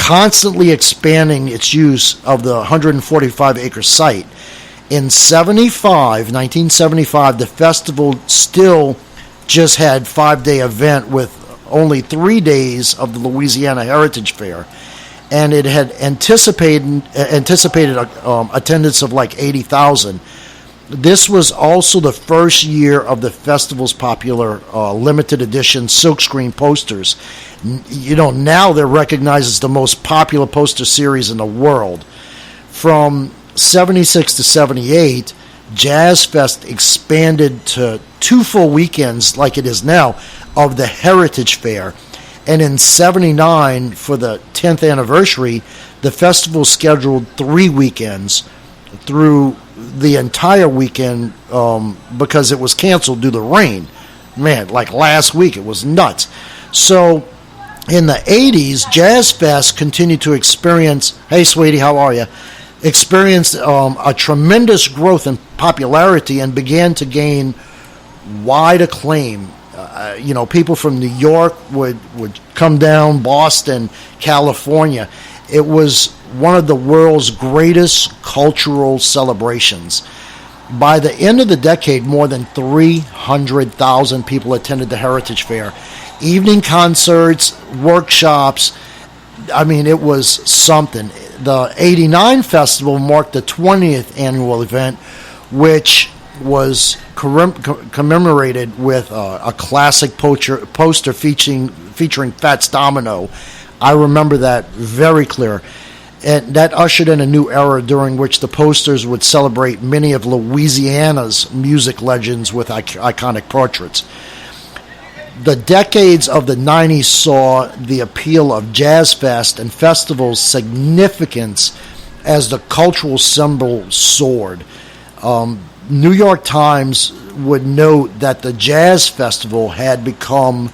constantly expanding its use of the 145-acre site. In 1975, the festival still just had 5-day event with only 3 days of the Louisiana Heritage Fair, and it had anticipated attendance of like 80,000. This was also the first year of the festival's popular limited edition silkscreen posters. Now they're recognized as the most popular poster series in the world. From 76 to 78, Jazz Fest expanded to 2 full weekends, like it is now, of the Heritage Fair. And in 79, for the 10th anniversary, the festival scheduled 3 weekends through the entire weekend because it was canceled due to rain. Man, like last week, it was nuts. So in the 80s, Jazz Fest continued to experience, hey, sweetie, how are you? Experienced a tremendous growth in popularity and began to gain wide acclaim. People from New York would come down, Boston, California. It was one of the world's greatest cultural celebrations. By the end of the decade, more than 300,000 people attended the Heritage Fair. Evening concerts, workshops, it was something. The 89 festival marked the 20th annual event, which was commemorated with a classic poster featuring Fats Domino. I remember that very clear. And that ushered in a new era during which the posters would celebrate many of Louisiana's music legends with iconic portraits. The decades of the 90s saw the appeal of Jazz Fest and festivals' significance as the cultural symbol soared. New York Times would note that the Jazz Festival had become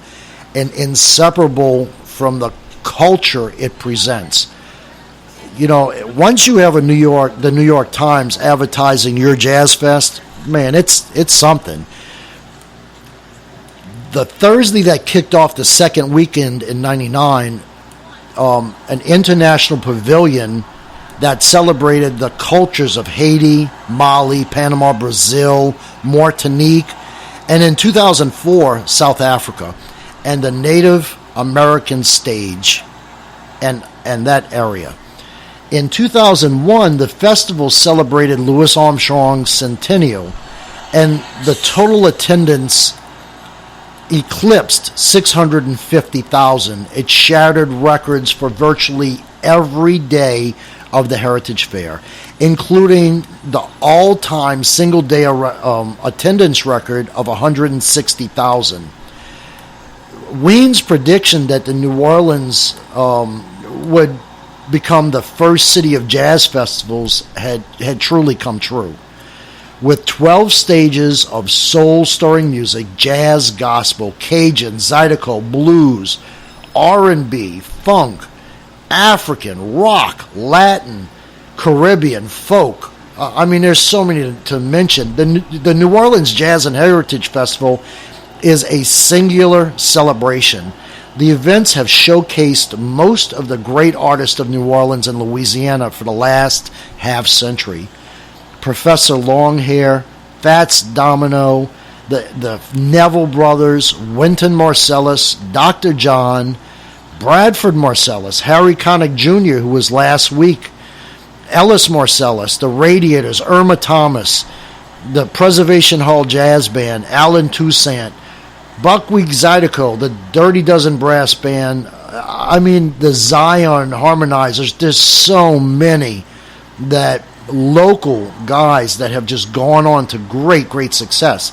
an inseparable from the culture it presents. Once you have the New York Times advertising your Jazz Fest, man, it's something. The Thursday that kicked off the second weekend in 99, an international pavilion that celebrated the cultures of Haiti, Mali, Panama, Brazil, Martinique, and in 2004, South Africa, and the Native American stage and that area. In 2001, the festival celebrated Louis Armstrong's centennial, and the total attendance eclipsed 650,000. It shattered records for virtually every day of the Heritage Fair, including the all-time single-day attendance record of 160,000. Ween's prediction that the New Orleans would become the first city of jazz festivals had truly come true. With 12 stages of soul-stirring music, jazz, gospel, Cajun, Zydeco, blues, R&B, funk, African, rock, Latin, Caribbean, folk. There's so many to mention. The New Orleans Jazz and Heritage Festival is a singular celebration. The events have showcased most of the great artists of New Orleans and Louisiana for the last half-century. Professor Longhair, Fats Domino, the Neville Brothers, Wynton Marsalis, Dr. John, Bradford Marsalis, Harry Connick Jr., who was last week, Ellis Marsalis, the Radiators, Irma Thomas, the Preservation Hall Jazz Band, Alan Toussaint, Buckwheat Zydeco, the Dirty Dozen Brass Band, the Zion Harmonizers. There's so many that local guys that have just gone on to great success.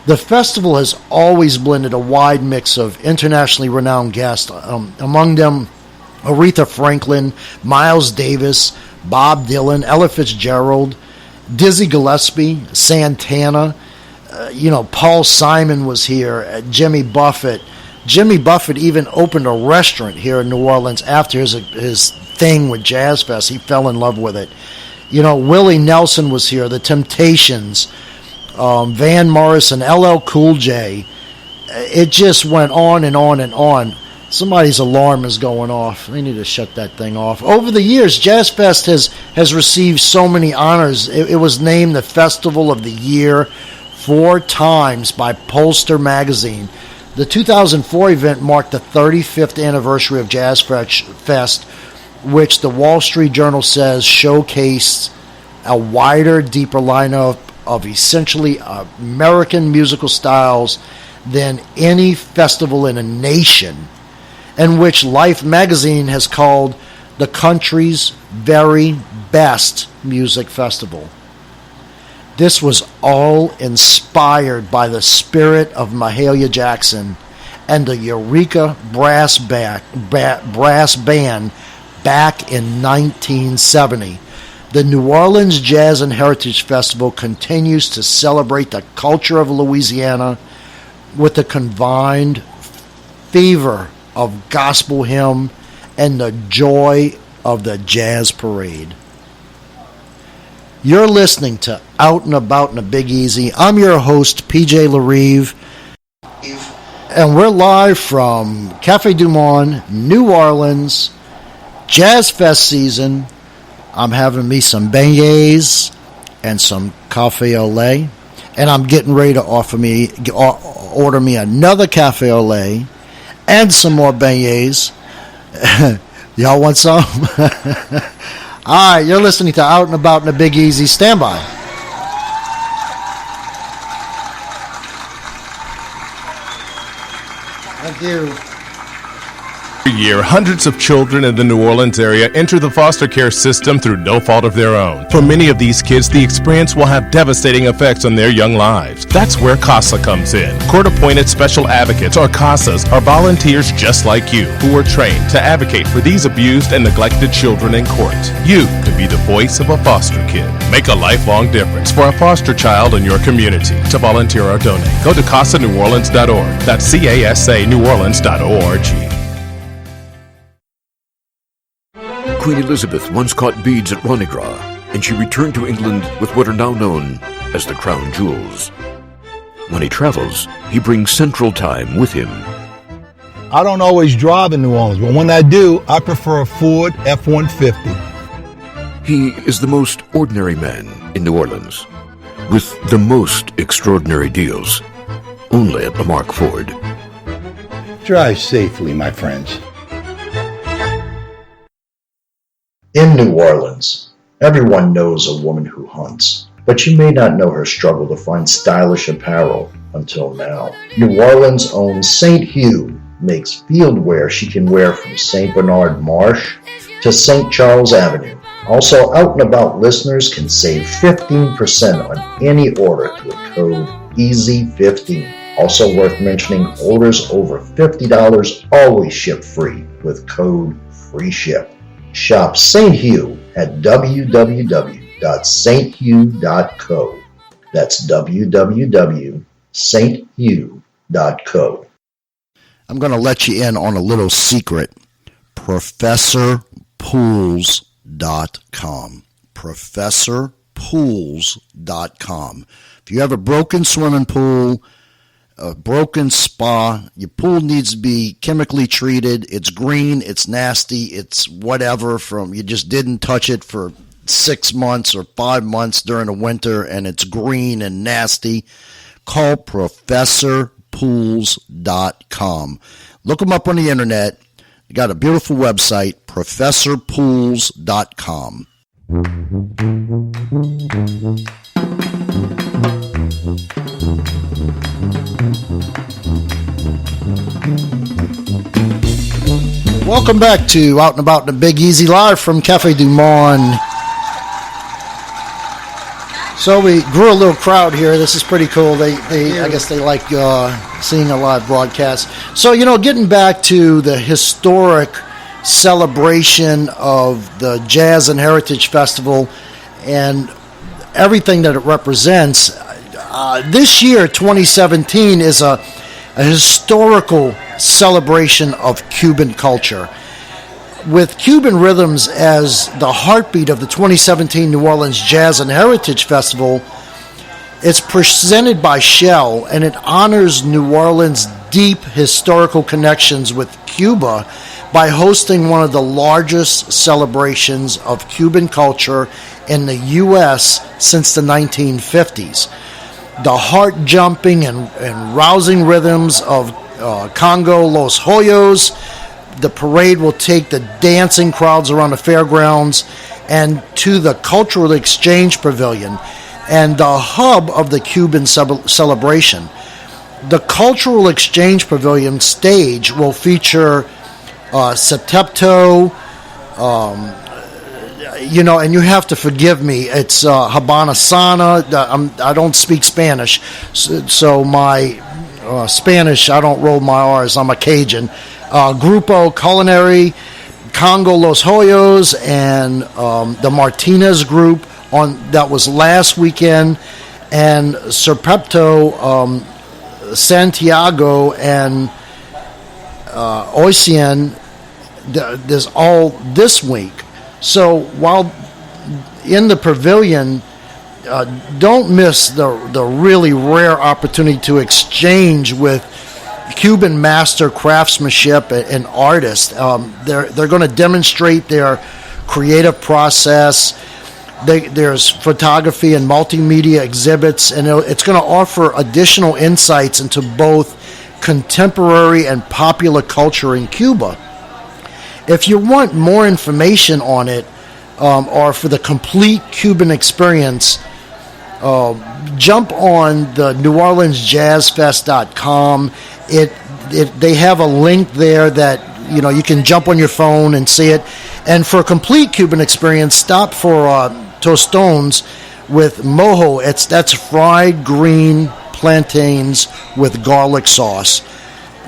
The festival has always blended a wide mix of internationally renowned guests, among them Aretha Franklin, Miles Davis, Bob Dylan, Ella Fitzgerald, Dizzy Gillespie, Santana. Paul Simon was here, Jimmy Buffett. Jimmy Buffett even opened a restaurant here in New Orleans after his thing with Jazz Fest. He fell in love with it. Willie Nelson was here, The Temptations, Van Morrison, LL Cool J. It just went on and on and on. Somebody's alarm is going off. They need to shut that thing off. Over the years, Jazz Fest has received so many honors. It was named the Festival of the Year 4 times by Pollster magazine. The 2004 event marked the 35th anniversary of Jazz Fest, which the Wall Street Journal says showcased a wider, deeper lineup of essentially American musical styles than any festival in a nation, and which Life magazine has called the country's very best music festival. This was all inspired by the spirit of Mahalia Jackson and the Eureka Brass Band back in 1970. The New Orleans Jazz and Heritage Festival continues to celebrate the culture of Louisiana with the combined fever of gospel hymn and the joy of the jazz parade. You're listening to Out and About in the Big Easy. I'm your host, PJ LaRive, and we're live from Cafe Du Monde, New Orleans, Jazz Fest season. I'm having me some beignets and some cafe au lait, and I'm getting ready to order me another cafe au lait and some more beignets. Y'all want some? All right, you're listening to Out and About in the Big Easy. Stand by. Thank you. Every year, hundreds of children in the New Orleans area enter the foster care system through no fault of their own. For many of these kids, the experience will have devastating effects on their young lives. That's where CASA comes in. Court-appointed special advocates, or CASAs, are volunteers just like you who are trained to advocate for these abused and neglected children in court. You could be the voice of a foster kid. Make a lifelong difference for a foster child in your community. To volunteer or donate, go to CASANewOrleans.org. That's CASANewOrleans.org. Queen Elizabeth once caught beads at Mardi Gras, and she returned to England with what are now known as the crown jewels. When he travels, he brings Central Time with him. I don't always drive in New Orleans, but when I do, I prefer a Ford F-150. He is the most ordinary man in New Orleans, with the most extraordinary deals, only at Lamarck Ford. Drive safely, my friends. In New Orleans, everyone knows a woman who hunts, but you may not know her struggle to find stylish apparel until now. New Orleans' own St. Hugh makes field wear she can wear from St. Bernard Marsh to St. Charles Avenue. Also, Out and About listeners can save 15% on any order to the code EASY15. Also worth mentioning, orders over $50 always ship free with code FREESHIP. Shop St. Hugh at www.sthugh.co. That's www.sthugh.co. I'm going to let you in on a little secret. ProfessorPools.com. ProfessorPools.com. If you have a broken swimming pool, a broken spa, your pool needs to be chemically treated, it's green, it's nasty, it's whatever, from you just didn't touch it for 6 months or 5 months during the winter and it's green and nasty, call ProfessorPools.com. Look them up on the internet. They got a beautiful website, ProfessorPools.com. Welcome back to Out and About in the Big Easy, live from Cafe Du Monde. So we grew a little crowd here. This is pretty cool. I guess they like seeing a live broadcast. So, getting back to the historic celebration of the Jazz and Heritage Festival and everything that it represents, this year, 2017, is a historical celebration of Cuban culture. With Cuban rhythms as the heartbeat of the 2017 New Orleans Jazz and Heritage Festival, it's presented by Shell, and it honors New Orleans' deep historical connections with Cuba by hosting one of the largest celebrations of Cuban culture in the U.S. since the 1950s. The heart-jumping and rousing rhythms of Congo Los Hoyos. The parade will take the dancing crowds around the fairgrounds and to the Cultural Exchange Pavilion, and the hub of the Cuban celebration. The Cultural Exchange Pavilion stage will feature Septepto, and you have to forgive me, it's Habana Sana. I don't speak Spanish, so my Spanish, I don't roll my R's, I'm a Cajun. Grupo Culinary, Congo Los Hoyos, and the Martinez group that was last weekend, and Serpepto, Santiago, and Ocean, there's all this week. So while in the pavilion, don't miss the really rare opportunity to exchange with Cuban master craftsmanship and artists. They're going to demonstrate their creative process. There's photography and multimedia exhibits, and it's going to offer additional insights into both contemporary and popular culture in Cuba. If you want more information on it, or for the complete Cuban experience, jump on the NewOrleansJazzFest.com. They have a link there that you can jump on your phone and see it. And for a complete Cuban experience, stop for tostones with mojo. That's fried green plantains with garlic sauce.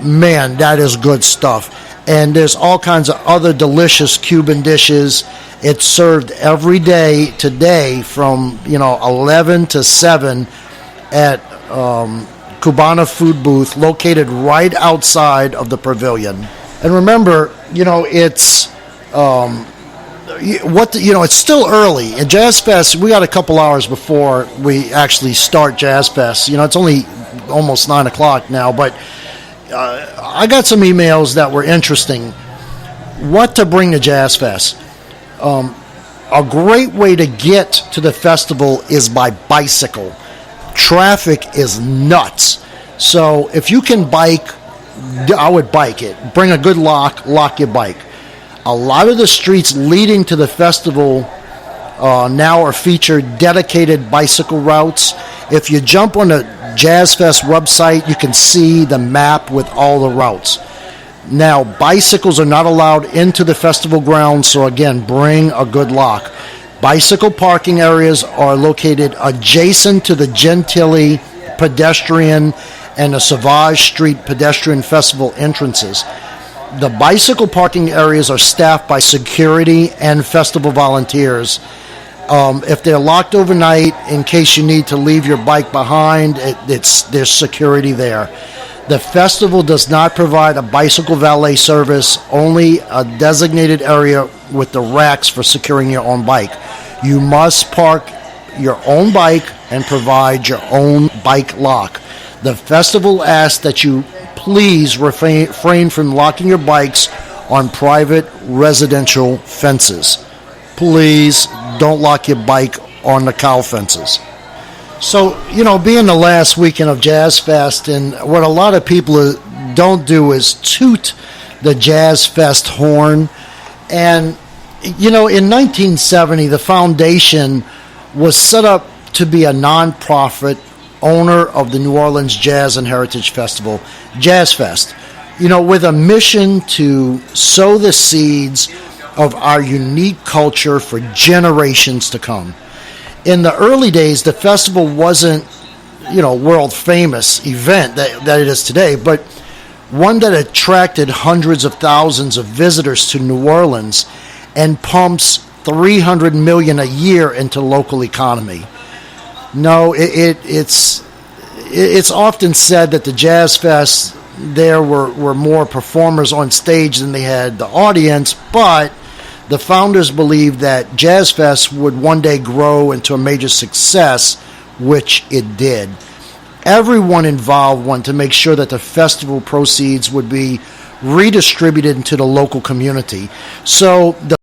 Man, that is good stuff. And there's all kinds of other delicious Cuban dishes. It's served every day today from 11 to 7 at Cubana Food Booth, located right outside of the pavilion. And remember, it's it's still early. At Jazz Fest, we got a couple hours before we actually start Jazz Fest. It's only almost 9 o'clock now, but I got some emails that were interesting. What to bring to Jazz Fest? A great way to get to the festival is by bicycle. Traffic is nuts. So if you can bike, I would bike it. Bring a good lock your bike. A lot of the streets leading to the festival now are featured dedicated bicycle routes. If you jump on the Jazz Fest website, you can see the map with all the routes. Now, bicycles are not allowed into the festival grounds, so again, bring a good lock. Bicycle parking areas are located adjacent to the Gentilly pedestrian and the Sauvage Street pedestrian festival entrances. The bicycle parking areas are staffed by security and festival volunteers. If they're locked overnight, in case you need to leave your bike behind, there's security there. The festival does not provide a bicycle valet service, only a designated area with the racks for securing your own bike. You must park your own bike and provide your own bike lock. The festival asks that you please refrain from locking your bikes on private residential fences. Please don't lock your bike on the cow fences. So, being the last weekend of Jazz Fest, and what a lot of people don't do is toot the Jazz Fest horn. And, in 1970, the foundation was set up to be a nonprofit owner of the New Orleans Jazz and Heritage Festival, Jazz Fest, with a mission to sow the seeds of our unique culture for generations to come. In the early days, the festival wasn't, world famous event that it is today, but one that attracted hundreds of thousands of visitors to New Orleans and pumps $300 million a year into local economy. No, it's often said that the Jazz Fest there were more performers on stage than they had the audience, but the founders believed that Jazz Fest would one day grow into a major success, which it did. everyone involved wanted to make sure that the festival proceeds would be redistributed into the local community. So the